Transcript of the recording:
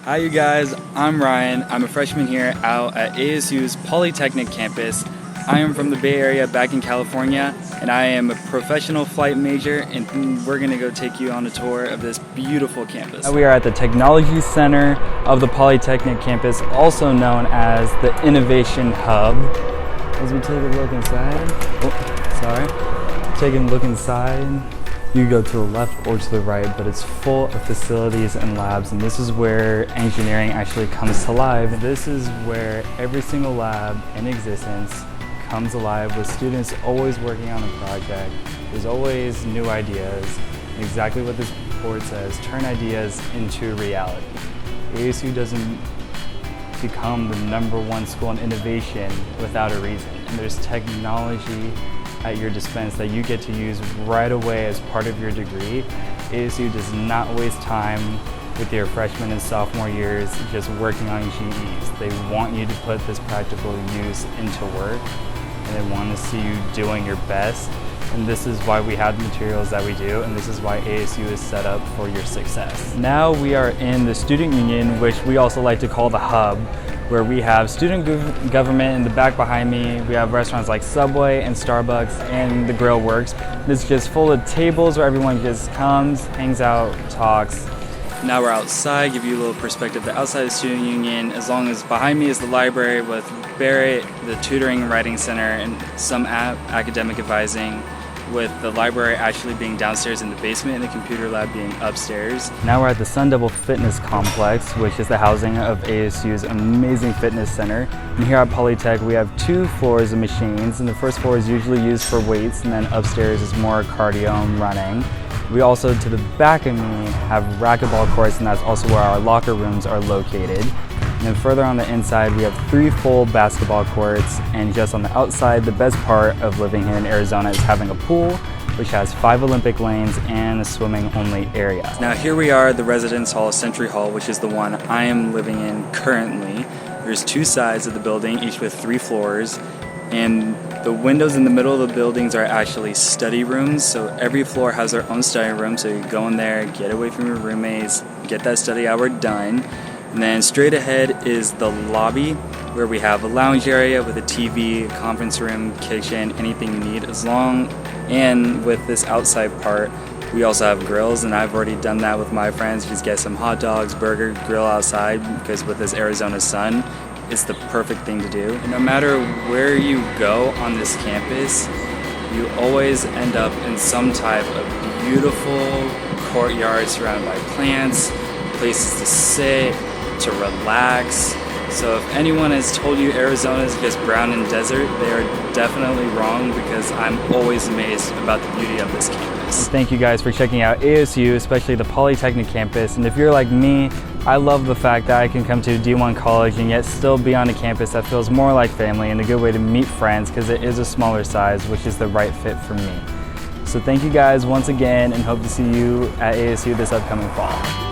Hi you guys, I'm Ryan. I'm a freshman here out at ASU's Polytechnic campus. I am from the Bay Area back in California, and I am a professional flight major, and we're going to go take you on a tour of this beautiful campus. We are at the Technology Center of the Polytechnic campus, also known as the Innovation Hub. As we take a look inside, taking a look inside, you go to the left or to the right, but it's full of facilities and labs, and this is where engineering actually comes to life. This is where every single lab in existence comes alive, with students always working on a project. There's always new ideas. Exactly what this board says, turn ideas into reality. ASU doesn't become the #1 school in innovation without a reason, and there's technology at your dispense that you get to use right away as part of your degree. ASU does not waste time with your freshman and sophomore years just working on GEs. They want you to put this practical use into work, and they want to see you doing your best. And this is why we have the materials that we do, and this is why ASU is set up for your success. Now we are in the Student Union, which we also like to call the Hub, where we have student government in the back behind me. We have restaurants like Subway and Starbucks, and the Grill Works. It's just full of tables where everyone just comes, hangs out, talks. Now we're outside, give you a little perspective. The outside of the Student Union, as long as behind me is the library with Barrett, the Tutoring and Writing Center, and some academic advising, with the library actually being downstairs in the basement and the computer lab being upstairs. Now we're at the Sun Devil Fitness Complex, which is the housing of ASU's amazing fitness center. And here at Polytech, we have 2 floors of machines, and the first floor is usually used for weights, and then upstairs is more cardio and running. We also, to the back of me, have racquetball courts, and that's also where our locker rooms are located. And then further on the inside, we have 3 full basketball courts, and just on the outside, the best part of living here in Arizona is having a pool, which has 5 Olympic lanes and a swimming-only area. Now here we are at the Residence Hall, Century Hall, which is the one I am living in currently. There's 2 sides of the building, each with 3 floors, and the windows in the middle of the buildings are actually study rooms, so every floor has their own study room, so you go in there, get away from your roommates, get that study hour done. And then straight ahead is the lobby, where we have a lounge area with a TV, a conference room, kitchen, anything you need. And with this outside part, we also have grills, and I've already done that with my friends. Just get some hot dogs, burger, grill outside, because with this Arizona sun, it's the perfect thing to do. And no matter where you go on this campus, you always end up in some type of beautiful courtyard surrounded by plants, places to sit, to relax. So if anyone has told you Arizona is just brown and desert, they are definitely wrong, because I'm always amazed about the beauty of this campus. Thank you guys for checking out ASU, especially the Polytechnic campus. And if you're like me, I love the fact that I can come to D1 college and yet still be on a campus that feels more like family, and a good way to meet friends, because it is a smaller size, which is the right fit for me. So thank you guys once again, and hope to see you at ASU this upcoming fall.